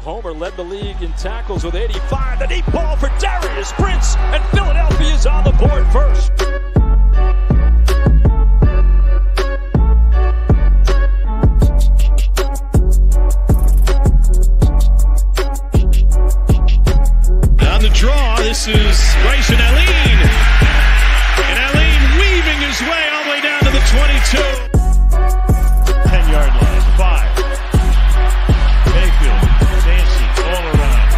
Homer led the league in tackles with 85. The deep ball for Darius Prince, and Philadelphia's on the board first. On the draw, this is Bryson Allen. And Allen weaving his way all the way down to the 22. 10-yard line, 5. Mayfield, Dancy, all around.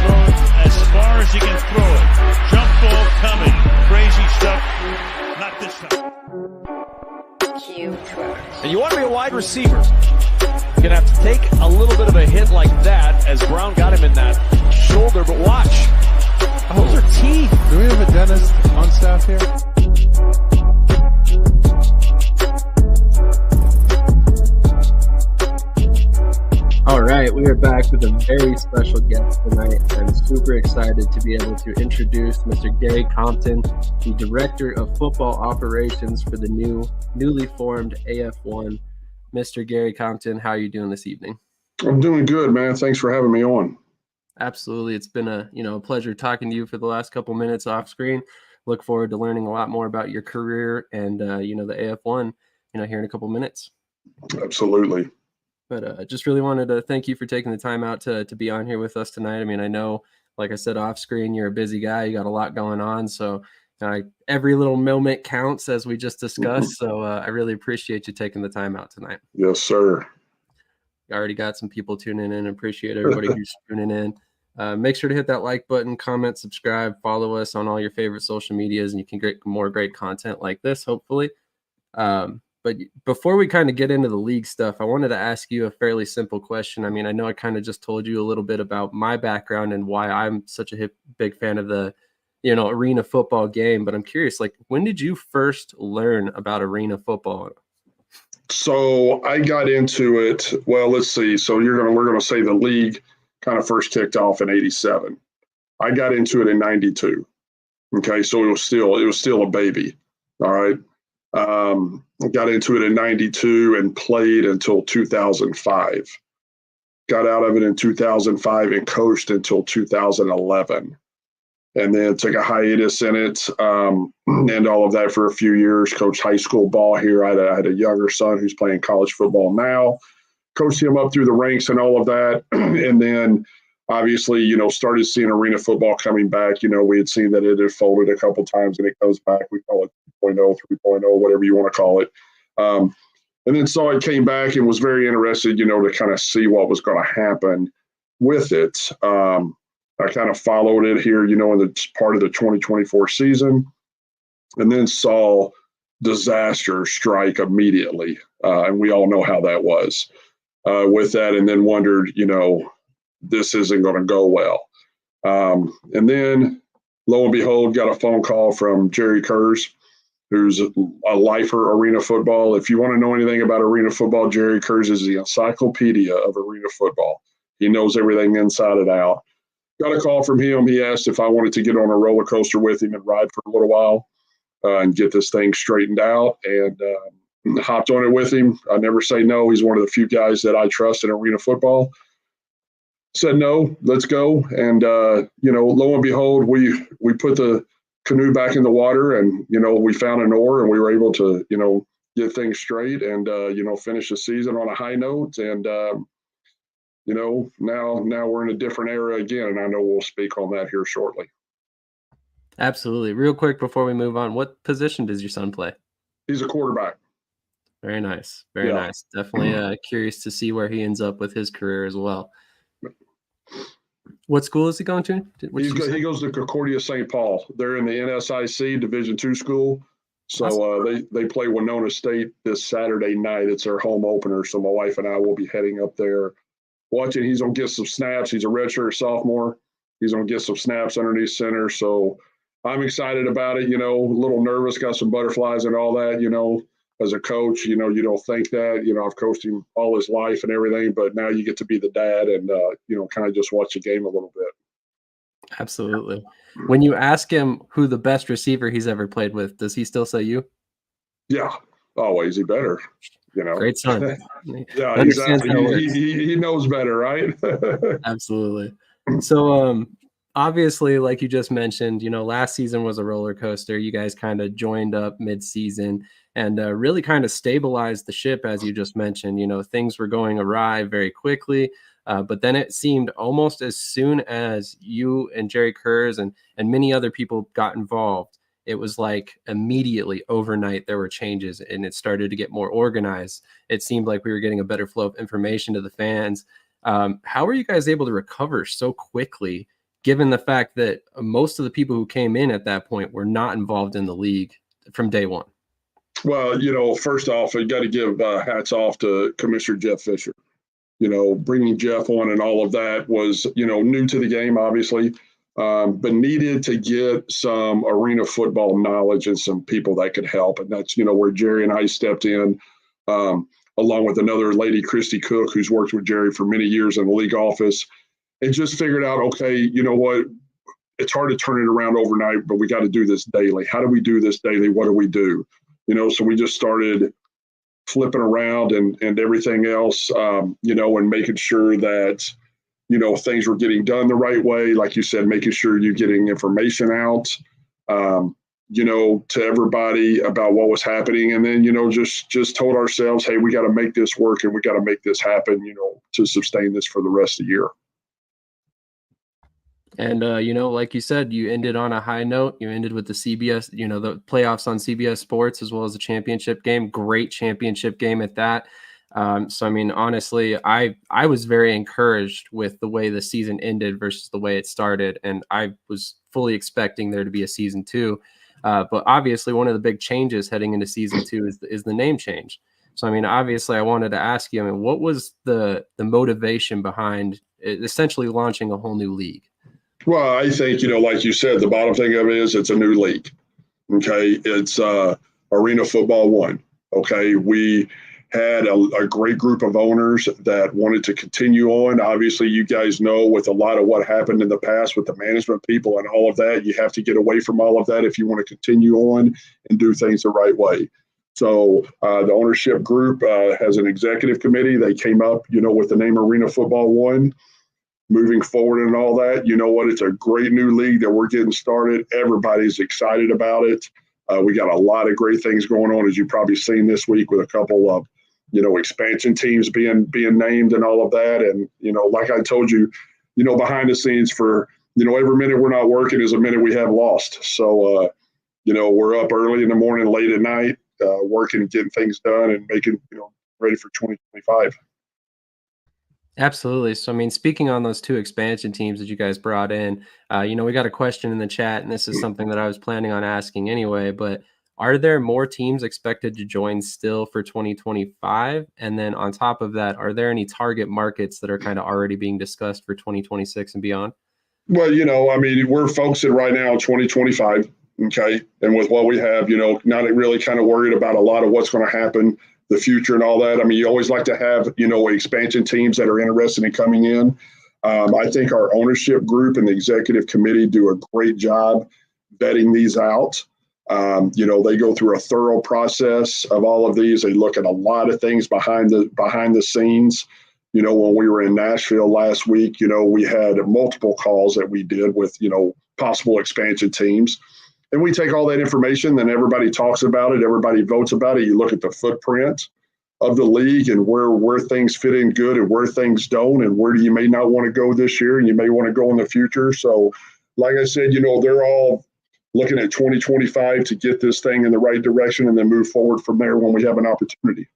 Throw as far as he can throw it. Jump ball coming. Crazy stuff. Not this time. And you want to be a wide receiver, you're going to have to take a little bit of a hit like that as Brown got him in that shoulder, but watch. Those are teeth. Do we have a dentist on staff here? All right, we are back with a very special guest tonight. I'm super excited to be able to introduce Mr. Gary Compton, the Director of Football Operations for the newly formed AF1. Mr. Gary Compton, how are you doing this evening? I'm doing good, man. Thanks for having me on. Absolutely. It's been a pleasure talking to you for the last couple minutes off screen. Look forward to learning a lot more about your career and, the AF1, here in a couple minutes. Absolutely. But I just really wanted to thank you for taking the time out to be on here with us tonight. I mean, I know, like I said, off screen, you're a busy guy. You got a lot going on. So every little moment counts, as we just discussed. So I really appreciate you taking the time out tonight. Yes, sir. I already got some people tuning in. Appreciate everybody who's tuning in. Make sure to hit that like button, comment, subscribe, follow us on all your favorite social medias, and you can get more great content like this, hopefully. But before we kind of get into the league stuff, I wanted to ask you a fairly simple question. I mean, I know I kind of just told you a little bit about my background and why I'm such a big fan of the, arena football game. But I'm curious, when did you first learn about arena football? So I got into it. Well, let's see. So we're gonna say the league kind of first kicked off in '87. I got into it in '92. Okay, so it was still a baby. All right. Got into it in '92 and played until 2005. Got out of it in 2005 and coached until 2011. And then took a hiatus in it and all of that for a few years. Coached high school ball here. I had a younger son who's playing college football now. Coached him up through the ranks and all of that. And then obviously, started seeing arena football coming back. We had seen that it had folded a couple times and it goes back. We call it 2.0, 3.0, whatever you want to call it. And then saw it came back and was very interested, to kind of see what was going to happen with it. I kind of followed it here, in the part of the 2024 season, and then saw disaster strike immediately. And we all know how that was with that, and then wondered, this isn't going to go well. And then, lo and behold, got a phone call from Jerry Kurz, who's a lifer arena football. If you want to know anything about arena football, Jerry Kurz is the encyclopedia of arena football. He knows everything inside and out. Got a call from him. He asked if I wanted to get on a roller coaster with him and ride for a little while and get this thing straightened out, and hopped on it with him. I never say no. He's one of the few guys that I trust in arena football. Said no, let's go. And, lo and behold, we put the canoe back in the water and, we found an oar and we were able to, get things straight and, finish the season on a high note. And, now we're in a different era again. And I know we'll speak on that here shortly. Absolutely. Real quick before we move on, what position does your son play? He's a quarterback. Very nice. Very nice. Definitely curious to see where he ends up with his career as well. What school is he going to? He goes to Concordia St. Paul. They're in the NSIC Division II school. So awesome. They play Winona State this Saturday night. It's their home opener. So my wife and I will be heading up there, watching. He's going to get some snaps. He's a redshirt sophomore. He's going to get some snaps underneath center. So I'm excited about it, a little nervous, got some butterflies and all that, as a coach, you don't think that, I've coached him all his life and everything, but now you get to be the dad and, kind of just watch the game a little bit. Absolutely. When you ask him who the best receiver he's ever played with, does he still say you? Yeah, always. He better. Great son. Yeah, Understands exactly. how it works. He knows better, right? Absolutely. So, obviously, like you just mentioned, last season was a roller coaster. You guys kind of joined up mid-season and really kind of stabilized the ship, as you just mentioned. Things were going awry very quickly, but then it seemed almost as soon as you and Jerry Kurz and many other people got involved, it was like immediately overnight there were changes and it started to get more organized. It seemed like we were getting a better flow of information to the fans. How were you guys able to recover so quickly, given the fact that most of the people who came in at that point were not involved in the league from day one? Well, first off, you got to give hats off to Commissioner Jeff Fisher. Bringing Jeff on and all of that was, new to the game, obviously, but needed to get some arena football knowledge and some people that could help. And that's, where Jerry and I stepped in, along with another lady, Christy Cook, who's worked with Jerry for many years in the league office, and just figured out, okay, you know what? It's hard to turn it around overnight, but we got to do this daily. How do we do this daily? What do we do? So we just started flipping around and everything else, and making sure that, things were getting done the right way. Like you said, making sure you're getting information out, to everybody about what was happening. And then, just told ourselves, hey, we got to make this work and we got to make this happen, to sustain this for the rest of the year. And, like you said, you ended on a high note. You ended with the CBS, the playoffs on CBS Sports, as well as the championship game. Great championship game at that. So, I mean, honestly, I was very encouraged with the way the season ended versus the way it started. And I was fully expecting there to be a season 2. But obviously, one of the big changes heading into season 2 is the name change. So, I mean, obviously, I wanted to ask you, what was the motivation behind essentially launching a whole new league? Well, I think, like you said, the bottom thing of it is it's a new league. Okay. It's Arena Football 1. Okay. We had a great group of owners that wanted to continue on. Obviously, you guys know with a lot of what happened in the past with the management people and all of that, you have to get away from all of that if you want to continue on and do things the right way. So the ownership group has an executive committee. They came up, with the name Arena Football 1. Moving forward and all that, it's a great new league that we're getting started. Everybody's excited about it. We got a lot of great things going on, as you've probably seen this week, with a couple of, expansion teams being named and all of that. And, like I told you, behind the scenes for, every minute we're not working is a minute we have lost. So, we're up early in the morning, late at night, working, getting things done and making, ready for 2025. Absolutely. So, I mean, speaking on those 2 expansion teams that you guys brought in, we got a question in the chat, and this is something that I was planning on asking anyway, but are there more teams expected to join still for 2025? And then on top of that, are there any target markets that are kind of already being discussed for 2026 and beyond? Well, we're focusing right now on 2025. Okay. And with what we have, not really kind of worried about a lot of what's going to happen the future and all that. I mean, you always like to have, expansion teams that are interested in coming in. I think our ownership group and the executive committee do a great job vetting these out. They go through a thorough process of all of these. They look at a lot of things behind the scenes. When we were in Nashville last week, we had multiple calls that we did with, possible expansion teams. And we take all that information, then everybody talks about it, everybody votes about it. You look at the footprint of the league and where things fit in good and where things don't, and where you may not want to go this year and you may want to go in the future. So, like I said, they're all looking at 2025 to get this thing in the right direction and then move forward from there when we have an opportunity.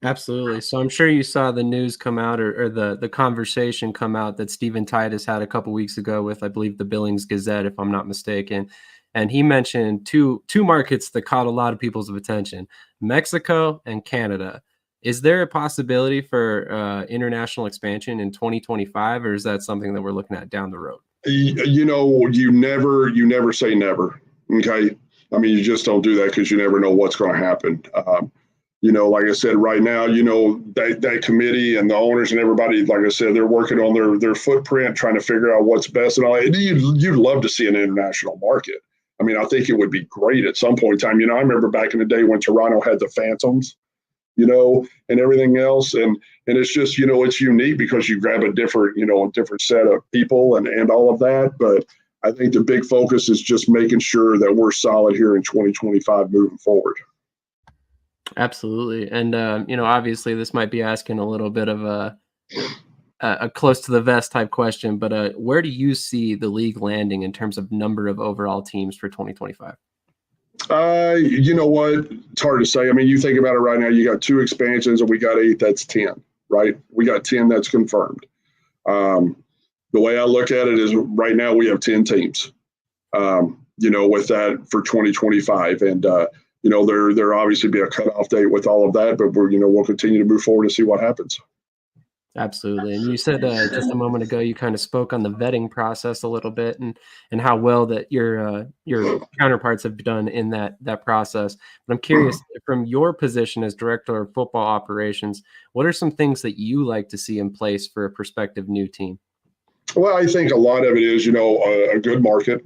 Absolutely. So I'm sure you saw the news come out or the conversation come out that Stephen Titus had a couple weeks ago with, I believe, the Billings Gazette, if I'm not mistaken. And he mentioned two markets that caught a lot of people's attention, Mexico and Canada. Is there a possibility for international expansion in 2025, or is that something that we're looking at down the road? You never say never. Okay. I mean, you just don't do that because you never know what's going to happen. Like I said, right now, that committee and the owners and everybody, like I said, they're working on their footprint, trying to figure out what's best and all. And you'd love to see an international market. I mean, I think it would be great at some point in time. I remember back in the day when Toronto had the Phantoms, and everything else. And it's just, it's unique because you grab a different set of people and all of that. But I think the big focus is just making sure that we're solid here in 2025 moving forward. Absolutely. And, obviously this might be asking a little bit of a close to the vest type question, but where do you see the league landing in terms of number of overall teams for 2025? You know what? It's hard to say. I mean, you think about it right now, you got 2 expansions and we got 8, that's 10, right? We got 10 that's confirmed. The way I look at it is right now we have 10 teams, with that for 2025. And, there obviously be a cutoff date with all of that, but we'll continue to move forward and see what happens. Absolutely. And you said just a moment ago, you kind of spoke on the vetting process a little bit and how well that your counterparts have done in that process. But I'm curious, from your position as director of football operations, what are some things that you like to see in place for a prospective new team? Well, I think a lot of it is, a good market.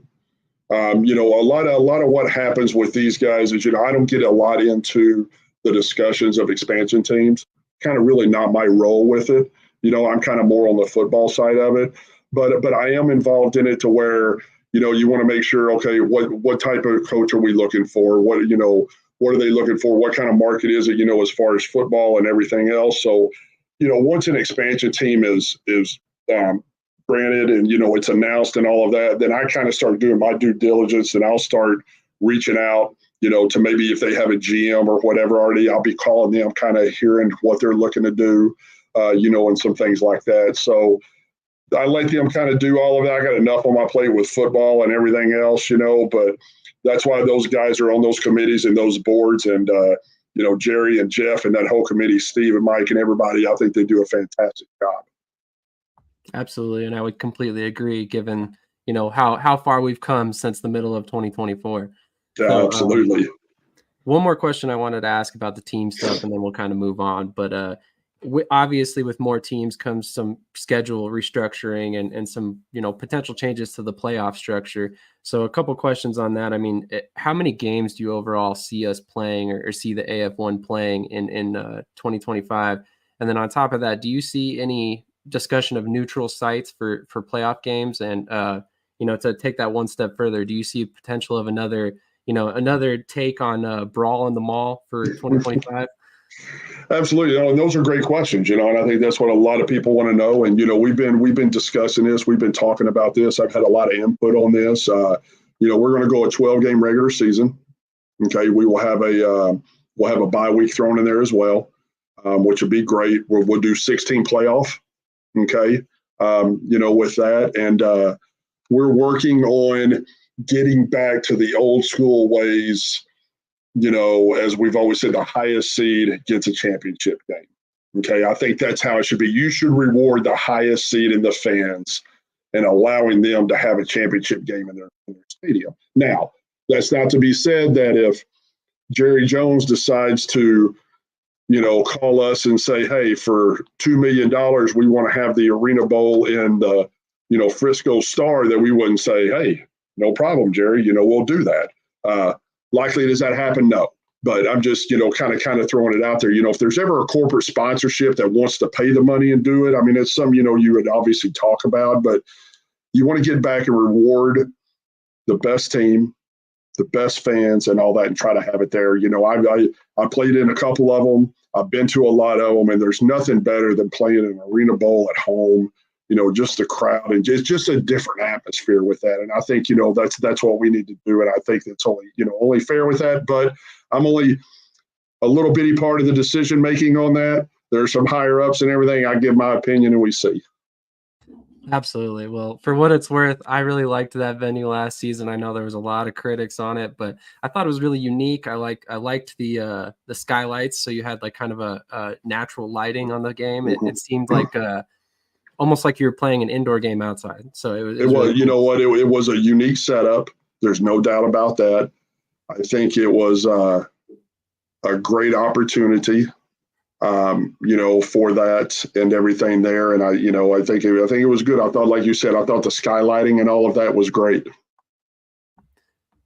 A lot of what happens with these guys is, I don't get a lot into the discussions of expansion teams. Kind of really not my role with it. I'm kind of more on the football side of it, but I am involved in it to where, you want to make sure, okay, what type of coach are we looking for? What are they looking for? What kind of market is it, as far as football and everything else? So, once an expansion team is granted and, it's announced and all of that, then I kind of start doing my due diligence and I'll start reaching out, to maybe if they have a GM or whatever already, I'll be calling them, kind of hearing what they're looking to do, and some things like that. So I let them kind of do all of that. I got enough on my plate with football and everything else, but that's why those guys are on those committees and those boards. And, Jerry and Jeff and that whole committee, Steve and Mike and everybody, I think they do a fantastic job. Absolutely. And I would completely agree, given, how far we've come since the middle of 2024. Yeah, so, absolutely. One more question I wanted to ask about the team stuff, and then we'll kind of move on. But obviously, with more teams comes some schedule restructuring and some, potential changes to the playoff structure. So a couple questions on that. I mean, how many games do you overall see us playing or see the AF1 playing in 2025? And then on top of that, do you see any discussion of neutral sites for playoff games? And, to take that one step further, do you see potential of another take on Brawl in the Mall for 2025? Absolutely. And those are great questions, and I think that's what a lot of people want to know. And, we've been discussing this. We've been talking about this. I've had a lot of input on this. We're going to go a 12-game regular season. Okay. We will have a bye week thrown in there as well, which would be great. We'll do 16 playoff. Okay. With that. And we're working on getting back to the old school ways. As we've always said, the highest seed gets a championship game. Okay. I think that's how it should be. You should reward the highest seed in the fans and allowing them to have a championship game in their stadium. Now, that's not to be said that if Jerry Jones decides to, call us and say, hey, for $2 million, we want to have the Arena Bowl in the, Frisco Star, that we wouldn't say, hey, no problem, Jerry, we'll do that. Likely does that happen? No. But I'm just, kind of throwing it out there. If there's ever a corporate sponsorship that wants to pay the money and do it, I mean, it's some, you would obviously talk about, but you want to get back and reward the best team, the best fans and all that, and try to have it there. I played in a couple of them. I've been to a lot of them, and there's nothing better than playing an Arena Bowl at home. Just the crowd and just a different atmosphere with that. And I think, that's what we need to do. And I think that's only fair with that. But I'm only a little bitty part of the decision making on that. There's some higher ups and everything. I give my opinion and we see. Absolutely. Well, for what it's worth, I really liked that venue last season. I know there was a lot of critics on it, but I thought it was really unique. I liked the skylights. So you had like kind of a natural lighting on the game. It seemed like almost like you were playing an indoor game outside. So it was really cool. It was a unique setup. There's no doubt about that. I think it was a great opportunity, for that and everything there. And I think it was good. I thought, like you said, I thought the skylighting and all of that was great.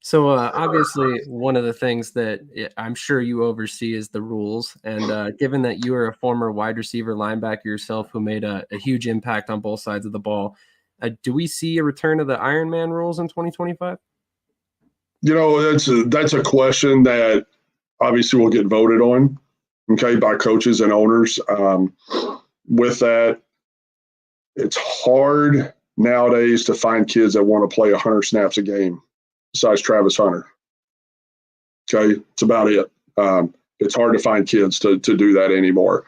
So obviously, one of the things that I'm sure you oversee is the rules. And given that you are a former wide receiver linebacker yourself who made a huge impact on both sides of the ball, do we see a return of the Iron Man rules in 2025? That's a question that obviously will get voted on, okay, by coaches and owners. With that, it's hard nowadays to find kids that want to play 100 snaps a game besides Travis Hunter. Okay, it's about it. It's hard to find kids to do that anymore.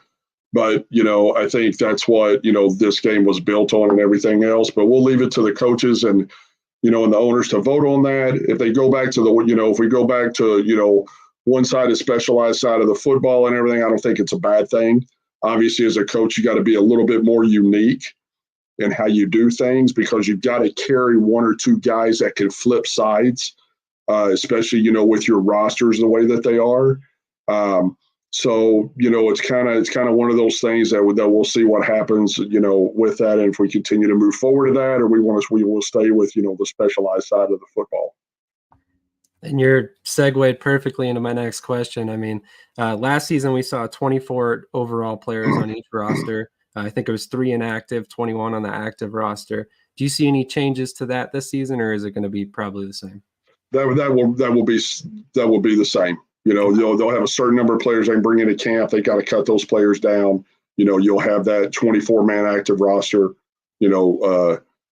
But, I think that's what, this game was built on and everything else. But we'll leave it to the coaches and and the owners to vote on that. If they go back to if we go back to, one-sided, specialized side of the football and everything, I don't think it's a bad thing. Obviously, as a coach, you got to be a little bit more unique in how you do things because you've got to carry one or two guys that can flip sides, especially, with your rosters the way that they are. So, it's kind of one of those things that we'll see what happens, with that. And if we continue to move forward to that, or we will stay with, the specialized side of the football. And you're segued perfectly into my next question. I mean, last season we saw 24 overall players on each roster. I think it was 3 inactive, 21 on the active roster. Do you see any changes to that this season, or is it going to be probably the same? That will be the same. They'll have a certain number of players they can bring into camp. They got to cut those players down. You'll have that 24-man active roster.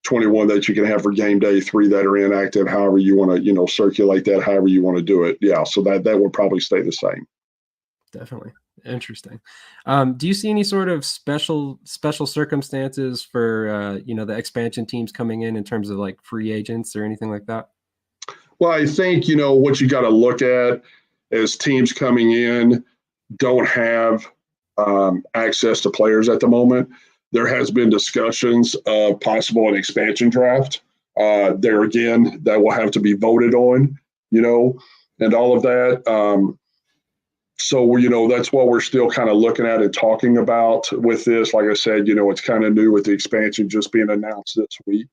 21 that you can have for game day, 3 that are inactive. However you want to, circulate that. However you want to do it. Yeah. So that will probably stay the same. Definitely. Interesting. Do you see any sort of special circumstances for the expansion teams coming in terms of like free agents or anything like that? Well, I think what you got to look at is teams coming in don't have access to players at the moment. There has been discussions of possible an expansion draft. There again, that will have to be voted on, and all of that. So, that's what we're still kind of looking at and talking about with this. Like I said, it's kind of new with the expansion just being announced this week.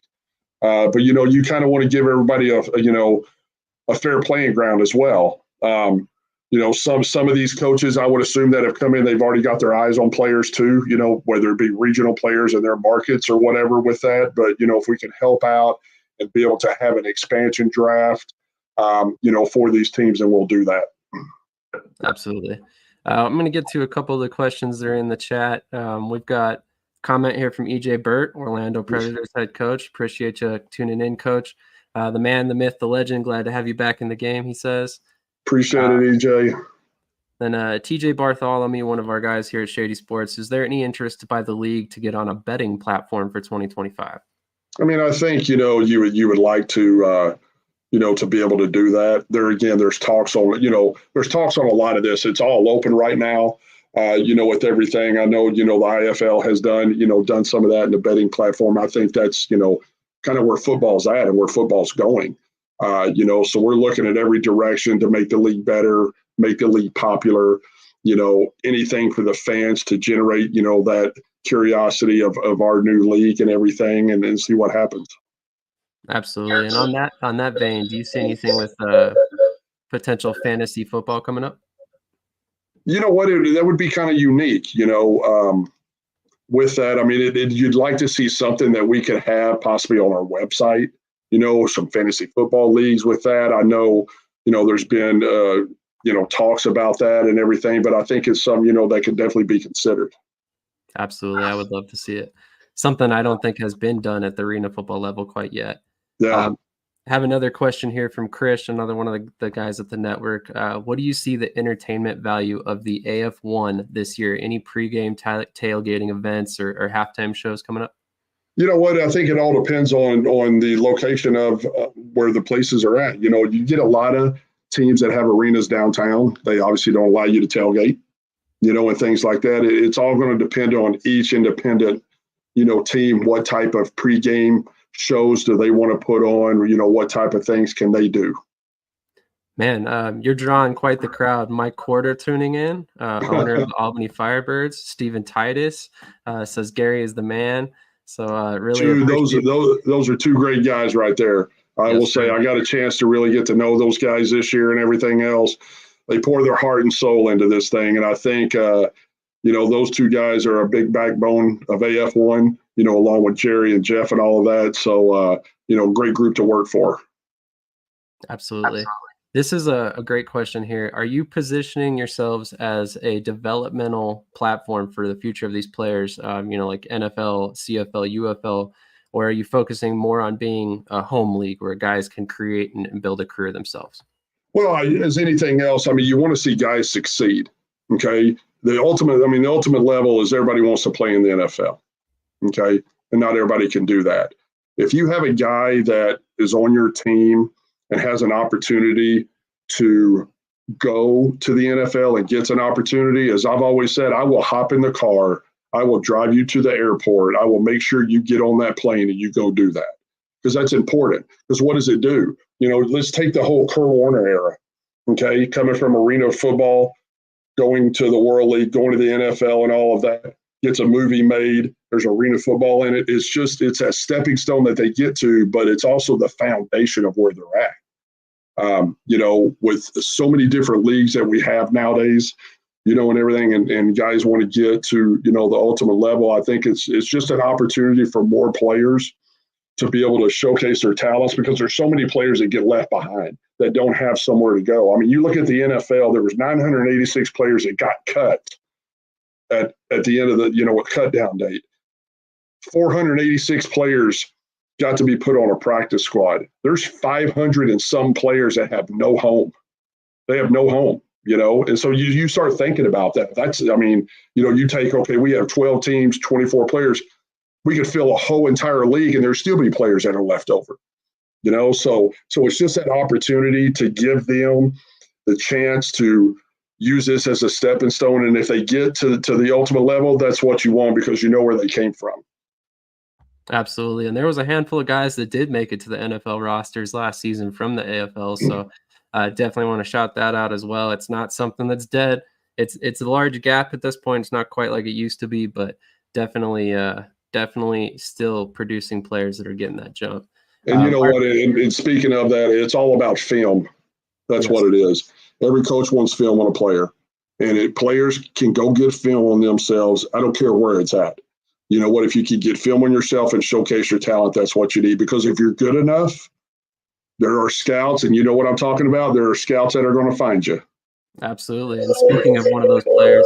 But, you kind of want to give everybody a fair playing ground as well. Some of these coaches, I would assume that have come in, they've already got their eyes on players too, whether it be regional players in their markets or whatever with that. But, if we can help out and be able to have an expansion draft, for these teams, then we'll do that. Absolutely. I'm going to get to a couple of the questions that are in the chat. We've got a comment here from EJ Burt, Orlando Predators head coach. Appreciate you tuning in, Coach. The man, the myth, the legend. Glad to have you back in the game, he says. Appreciate it, EJ. Then TJ Bartholomew, one of our guys here at Shady Sports. Is there any interest by the league to get on a betting platform for 2025? I mean, I think, you would like to to be able to do that. There's talks on, a lot of this. It's all open right now, with everything. I know, the IFL has done some of that in the betting platform. I think that's, kind of where football's at and where football's going. So we're looking at every direction to make the league better, make the league popular, anything for the fans to generate, that curiosity of our new league and everything, and then see what happens. Absolutely. And on that vein, do you see anything with potential fantasy football coming up? You know what? That would be kind of unique, with that. I mean, you'd like to see something that we could have possibly on our website, some fantasy football leagues with that. I know, there's been, talks about that and everything, but I think it's something, that could definitely be considered. Absolutely. I would love to see it. Something I don't think has been done at the arena football level quite yet. Yeah. Have another question here from Chris, another one of the guys at the network. What do you see the entertainment value of the AF1 this year? Any pregame tailgating events or halftime shows coming up? You know what? I think it all depends on the location of where the places are at. You get a lot of teams that have arenas downtown. They obviously don't allow you to tailgate, and things like that. It's all going to depend on each independent, team, what type of pregame shows do they want to put on, what type of things can they do. Man, you're drawing quite the crowd. Mike Corder tuning in, owner of the Albany Firebirds. Stephen Titus says Gary is the man. So really, those are 2 great guys right there. I will say I got a chance to really get to know those guys this year and everything else. They pour their heart and soul into this thing. And I think, those two guys are a big backbone of AF1, along with Jerry and Jeff and all of that. So, great group to work for. Absolutely. This is a great question here. Are you positioning yourselves as a developmental platform for the future of these players, like NFL, CFL, UFL, or are you focusing more on being a home league where guys can create and build a career themselves? Well, as anything else, you want to see guys succeed, okay? The ultimate level is everybody wants to play in the NFL, okay? And not everybody can do that. If you have a guy that is on your team and has an opportunity to go to the NFL and gets an opportunity, as I've always said, I will hop in the car, I will drive you to the airport, I will make sure you get on that plane and you go do that. Because that's important. Because what does it do? Let's take the whole Kurt Warner era, okay? Coming from arena football, going to the World League, going to the NFL and all of that, gets a movie made, there's arena football in it. It's a stepping stone that they get to, but it's also the foundation of where they're at. With so many different leagues that we have nowadays, and everything, and guys want to get to, the ultimate level, I think it's just an opportunity for more players to be able to showcase their talents, because there's so many players that get left behind that don't have somewhere to go. You look at the NFL, there was 986 players that got cut at the end of the, cut down date. 486 players got to be put on a practice squad. There's 500 and some players that have no home. They have no home, and so you start thinking about that. That's, you take, okay, we have 12 teams, 24 players. We could fill a whole entire league and there'll still be players that are left over, so it's just that opportunity to give them the chance to use this as a stepping stone. And if they get to the ultimate level, that's what you want, because you know where they came from. Absolutely. And there was a handful of guys that did make it to the NFL rosters last season from the AFL. So definitely want to shout that out as well. It's not something that's dead. It's a large gap at this point. It's not quite like it used to be, but definitely still producing players that are getting that jump. And you know what? And speaking of that, it's all about film. That's what it is. Every coach wants film on a player, and players can go get film on themselves. I don't care where it's at. You know what? If you can get film on yourself and showcase your talent, that's what you need. Because if you're good enough, there are scouts, and you know what I'm talking about. There are scouts that are going to find you. Absolutely. And speaking of one of those players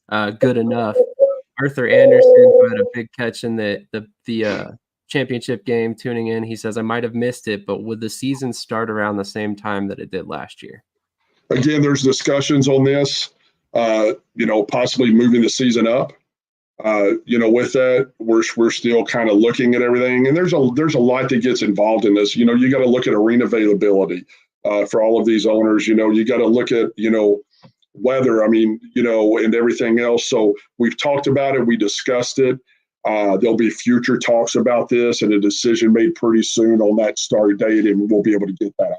that's good enough, Arthur Anderson, who had a big catch in the championship game, tuning in, he says, I might have missed it, but would the season start around the same time that it did last year? Again, there's discussions on this, possibly moving the season up. With that, we're still kind of looking at everything, and there's a lot that gets involved in this. You got to look at arena availability for all of these owners. You got to look at weather. And everything else. So we've talked about it. We discussed it. There'll be future talks about this, and a decision made pretty soon on that start date, and we'll be able to get that out.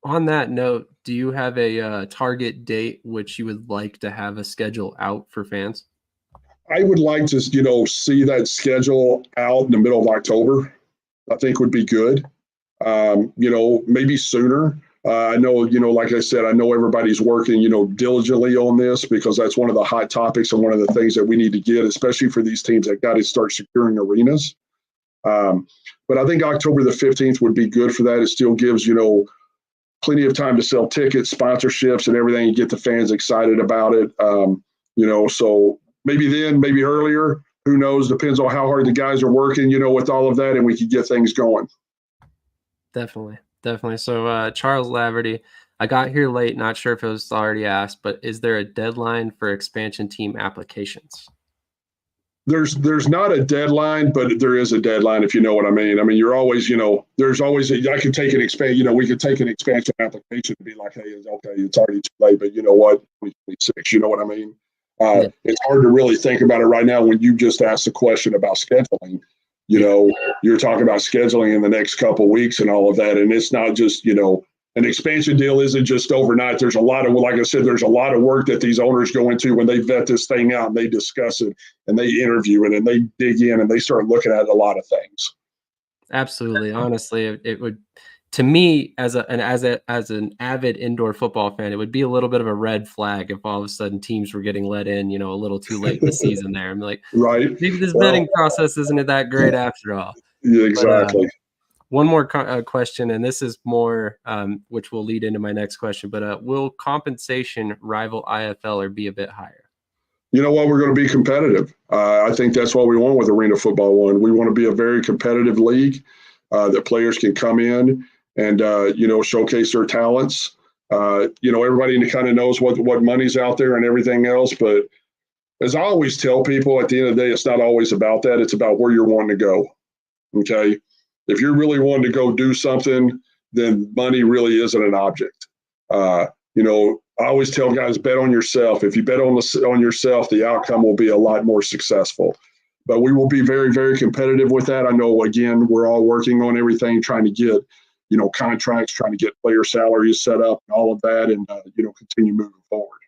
On that note, do you have a target date which you would like to have a schedule out for fans? I would like to, see that schedule out in the middle of October. I think would be good. Maybe sooner. I know, like I said, I know everybody's working, diligently on this, because that's one of the hot topics and one of the things that we need to get, especially for these teams that got to start securing arenas. But I think October the 15th would be good for that. It still gives, plenty of time to sell tickets, sponsorships, and everything, and get the fans excited about it. So maybe then, maybe earlier, who knows? Depends on how hard the guys are working, with all of that, and we can get things going. Definitely. So Charles Laverty, I got here late, not sure if it was already asked, but is there a deadline for expansion team applications? There's not a deadline, but there is a deadline, if you know what I mean. You're always, there's always, I could take an we could take an expansion application and be like, hey, it's already too late, but you know what, 2026, you know what I mean? It's hard to really think about it right now when you just asked a question about scheduling. You're talking about scheduling in the next couple of weeks and all of that, and it's not just, an expansion deal isn't just overnight. There's a lot of, like I said, there's a lot of work that these owners go into when they vet this thing out, and they discuss it, and they interview it, and they dig in, and they start looking at a lot of things. Absolutely. Honestly, it would, to me, as an avid indoor football fan, it would be a little bit of a red flag if all of a sudden teams were getting let in, a little too late in the season there. I'm like, Right. maybe this Well, vetting process isn't that great after all. yeah, But exactly. one more question, and this is more, which will lead into my next question, but will compensation rival IFL or be a bit higher? You know what? We're going to be competitive. I think that's what we want with Arena Football One. We want to be a very competitive league that players can come in and showcase their talents. Everybody kind of knows what money's out there and everything else, but as I always tell people, at the end of the day, it's not always about that. It's about where you're wanting to go. Okay, if you're really wanting to go do something, then money really isn't an object. I always tell guys, bet on yourself. If you bet on yourself, the outcome will be a lot more successful. But we will be very, very competitive with that. I know, again, we're all working on everything, trying to get, contracts, trying to get player salaries set up and all of that, and, continue moving forward.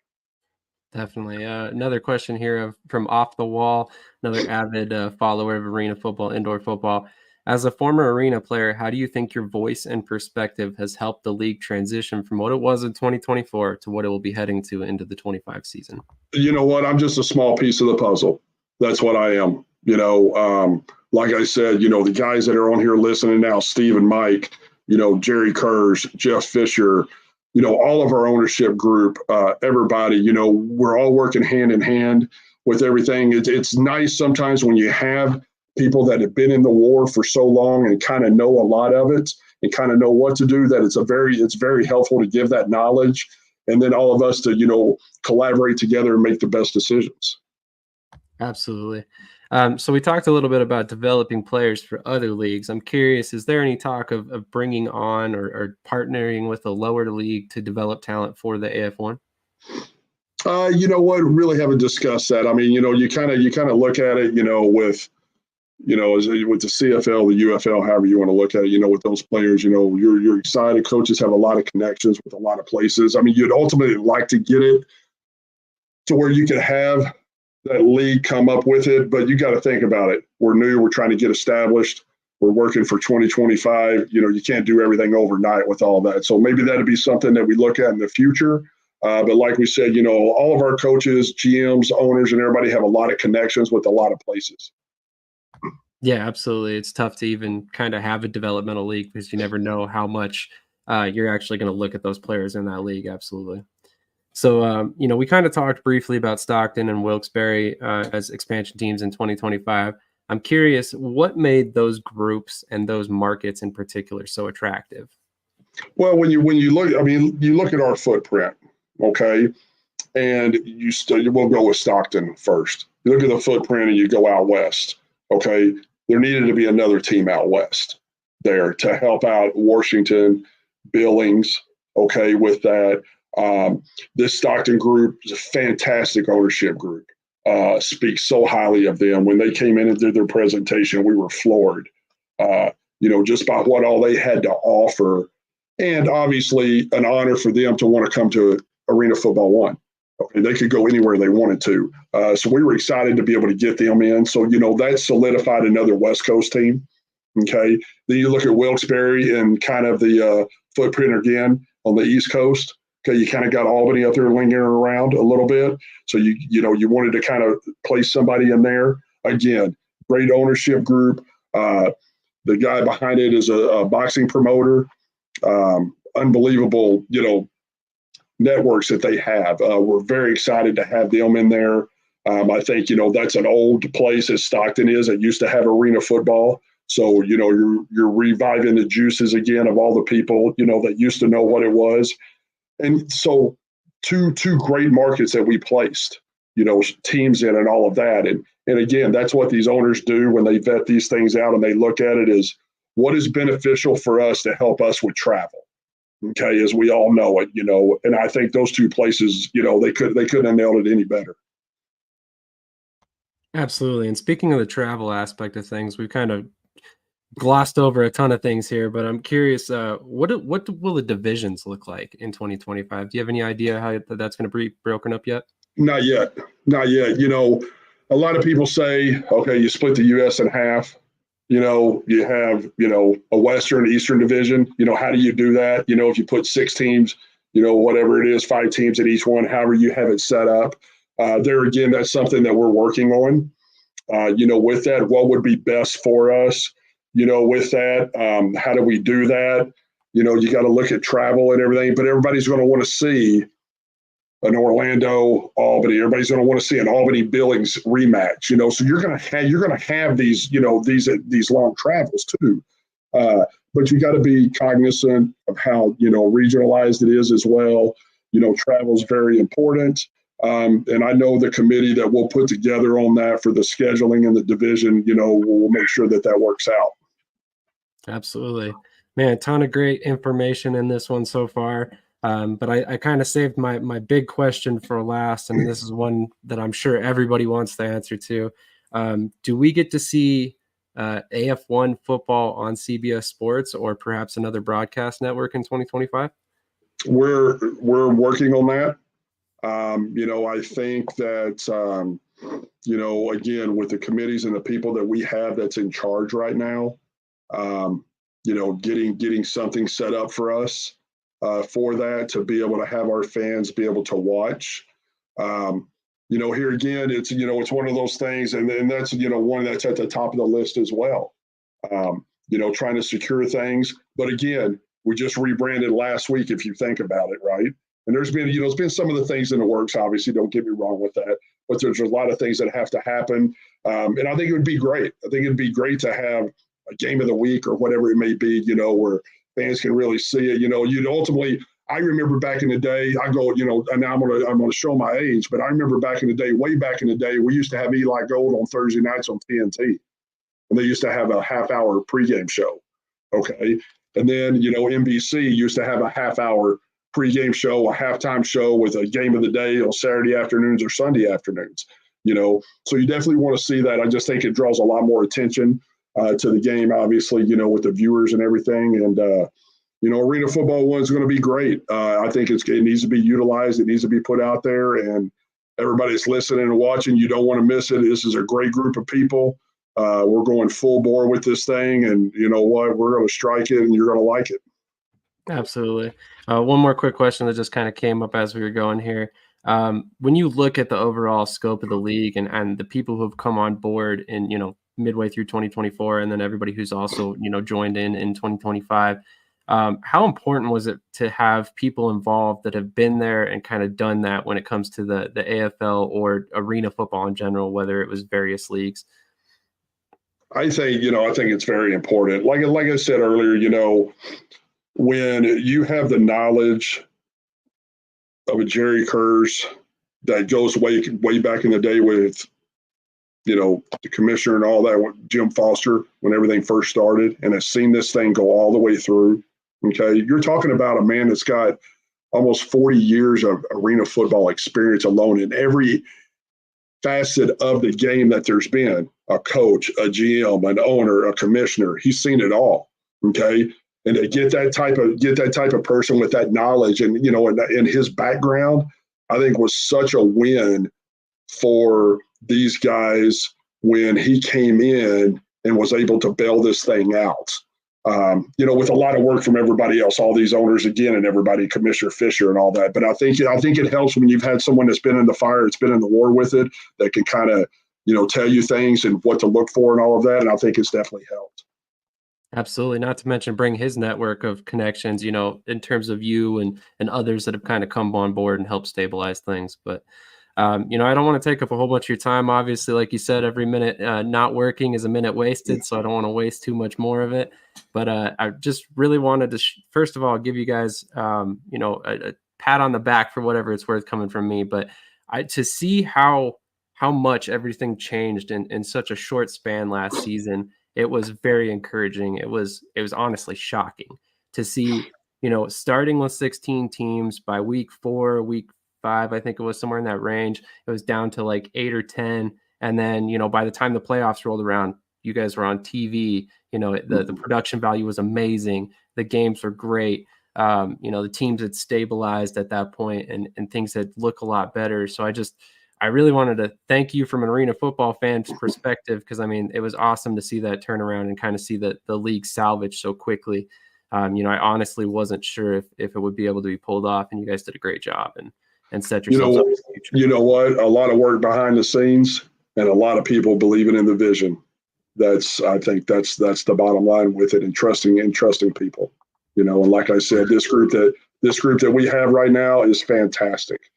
Definitely. Another question here from Off the Wall, another avid follower of arena football, indoor football. As a former arena player, how do you think your voice and perspective has helped the league transition from what it was in 2024 to what it will be heading to into the 25 season? You know what? I'm just a small piece of the puzzle. That's what I am. Like I said, the guys that are on here listening now, Steve and Mike, Jerry Kurz, Jeff Fisher, all of our ownership group, everybody, we're all working hand in hand with everything. It's nice sometimes when you have people that have been in the war for so long and kind of know a lot of it and kind of know what to do, that it's very helpful to give that knowledge. And then all of us to, collaborate together and make the best decisions. Absolutely. So we talked a little bit about developing players for other leagues. I'm curious, is there any talk of bringing on or partnering with a lower league to develop talent for the AF1? You know what? Really haven't discussed that. I mean, you kind of look at it, with the CFL, the UFL, however you want to look at it, with those players, you're excited. Coaches have a lot of connections with a lot of places. I mean, you'd ultimately like to get it to where you could have that league come up with it, but you got to think about it. We're new. We're trying to get established. We're working for 2025. You can't do everything overnight with all that. So maybe that'd be something that we look at in the future. But like we said, all of our coaches, GMs, owners, and everybody have a lot of connections with a lot of places. Yeah, absolutely. It's tough to even kind of have a developmental league because you never know how much you're actually going to look at those players in that league. Absolutely. So, we kind of talked briefly about Stockton and Wilkes-Barre as expansion teams in 2025. I'm curious, what made those groups and those markets in particular so attractive? Well, when you look, you look at our footprint, okay, and we'll go with Stockton first. You look at the footprint and you go out west, okay. There needed to be another team out west there to help out Washington, Billings, okay, with that. This Stockton group is a fantastic ownership group. Speaks so highly of them. When they came in and did their presentation, we were floored, just by what all they had to offer. And obviously an honor for them to want to come to Arena Football One. Okay, they could go anywhere they wanted to. So we were excited to be able to get them in. So, that solidified another West Coast team. Okay. Then you look at Wilkes-Barre and kind of the footprint again on the East Coast. Okay, you kind of got Albany up there lingering around a little bit. So you wanted to kind of place somebody in there. Again, great ownership group. The guy behind it is a boxing promoter. Unbelievable, networks that they have. We're very excited to have them in there. I think, that's an old place as Stockton is. It used to have arena football. So, you're reviving the juices again of all the people, that used to know what it was. And so two great markets that we placed, teams in and all of that. And again, that's what these owners do when they vet these things out and they look at it as what is beneficial for us to help us with travel. Okay, as we all know it, and I think those two places, they couldn't have nailed it any better. Absolutely. And speaking of the travel aspect of things, we've kind of glossed over a ton of things here, but I'm curious, what will the divisions look like in 2025? Do you have any idea how that's going to be broken up yet? Not yet. A lot of people say, okay, you split the U.S. in half. You have, a Western, Eastern division. How do you do that? If you put 6 teams, whatever it is, 5 teams at each one, however you have it set up. There again, that's something that we're working on. With that, what would be best for us? With that, how do we do that? You got to look at travel and everything, but everybody's going to want to see an Orlando, Albany. Everybody's going to want to see an Albany Billings rematch. So you're going to have these, these long travels too. But you got to be cognizant of how regionalized it is as well. Travel is very important. And I know the committee that we'll put together on that for the scheduling and the division, we'll make sure that works out. Absolutely. Man, a ton of great information in this one so far. But I kind of saved my big question for last, and this is one that I'm sure everybody wants the answer to. Do we get to see AF1 football on CBS Sports or perhaps another broadcast network in 2025? We're working on that. I think that, again, with the committees and the people that we have that's in charge right now, getting something set up for us for that, to be able to have our fans be able to watch. Here again, it's one of those things, and that's, one that's at the top of the list as well. Trying to secure things. But again, we just rebranded last week, if you think about it, right? And there's been some of the things in the works, obviously, don't get me wrong with that, but there's a lot of things that have to happen. And I think it would be great. I think it'd be great to have a game of the week or whatever it may be, where fans can really see it. You'd ultimately, I remember back in the day, I go, and now I'm gonna show my age, but I remember back in the day, way back in the day, we used to have Eli Gold on Thursday nights on TNT. And they used to have a half-hour pregame show. Okay. And then, NBC used to have a half-hour pregame show, a halftime show with a game of the day on Saturday afternoons or Sunday afternoons. So you definitely want to see that. I just think it draws a lot more attention to the game, obviously, with the viewers and everything. And, Arena Football 1 is going to be great. I think it needs to be utilized. It needs to be put out there, and everybody's listening and watching. You don't want to miss it. This is a great group of people. We're going full bore with this thing, and you know what? We're going to strike it, and you're going to like it. Absolutely. One more quick question that just kind of came up as we were going here. When you look at the overall scope of the league and the people who have come on board in, midway through 2024, and then everybody who's also, joined in 2025, how important was it to have people involved that have been there and kind of done that when it comes to the AFL or arena football in general, whether it was various leagues? I think it's very important. Like I said earlier, when you have the knowledge of a Jerry Kurz that goes way back in the day with, the commissioner and all that, Jim Foster, when everything first started, and has seen this thing go all the way through. Okay. You're talking about a man that's got almost 40 years of arena football experience alone in every facet of the game that there's been. A coach, a GM, an owner, a commissioner. He's seen it all. Okay. And to get that type of person with that knowledge and, in his background, I think was such a win for these guys when he came in and was able to bail this thing out. With a lot of work from everybody else, all these owners again, and everybody, Commissioner Fisher and all that. But I think it helps when you've had someone that's been in the fire, that's been in the war with it, that can kind of, tell you things and what to look for and all of that. And I think it's definitely helped. Absolutely. Not to mention bring his network of connections, in terms of you and others that have kind of come on board and helped stabilize things. But, I don't want to take up a whole bunch of your time. Obviously, like you said, every minute not working is a minute wasted. So I don't want to waste too much more of it. But I just really wanted to, first of all, give you guys, a pat on the back for whatever it's worth coming from me. But to see how much everything changed in such a short span last season, it was very encouraging. It was honestly shocking to see, starting with 16 teams by week 4, week 5, I think it was somewhere in that range. It was down to like 8 or 10. And then, by the time the playoffs rolled around, you guys were on TV. The production value was amazing. The games were great. The teams had stabilized at that point and things had looked a lot better. So I really wanted to thank you from an arena football fan's perspective, because I mean, it was awesome to see that turnaround and kind of see the league salvage so quickly. I honestly wasn't sure if it would be able to be pulled off, and you guys did a great job and set yourselves up for the future. You know what? A lot of work behind the scenes and a lot of people believing in the vision. I think that's the bottom line with it, and trusting people. And like I said, this group that we have right now is fantastic.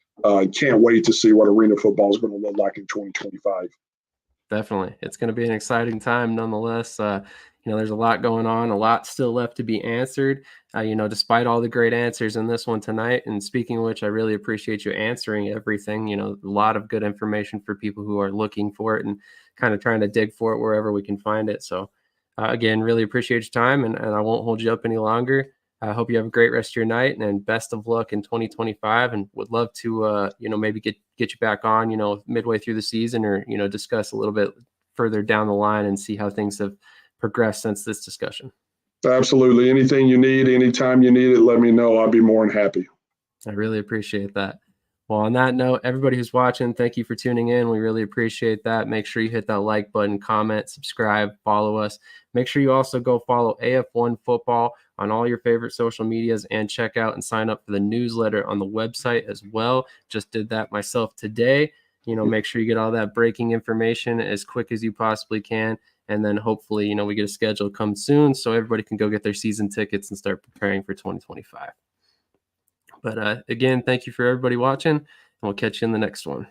Can't wait to see what arena football is going to look like in 2025. Definitely. It's going to be an exciting time nonetheless. There's a lot going on, a lot still left to be answered, despite all the great answers in this one tonight. And speaking of which, I really appreciate you answering everything, a lot of good information for people who are looking for it and kind of trying to dig for it wherever we can find it. So again, really appreciate your time, and I won't hold you up any longer. I hope you have a great rest of your night, and best of luck in 2025. And would love to, maybe get you back on, midway through the season, or, discuss a little bit further down the line and see how things have progressed since this discussion. Absolutely. Anything you need, anytime you need it, let me know. I'll be more than happy. I really appreciate that. Well, on that note, everybody who's watching, thank you for tuning in. We really appreciate that. Make sure you hit that like button, comment, subscribe, follow us. Make sure you also go follow AF1 Football on all your favorite social medias, and check out and sign up for the newsletter on the website as well. Just did that myself today. Make sure you get all that breaking information as quick as you possibly can. And then hopefully, we get a schedule come soon so everybody can go get their season tickets and start preparing for 2025. But again, thank you for everybody watching, and we'll catch you in the next one.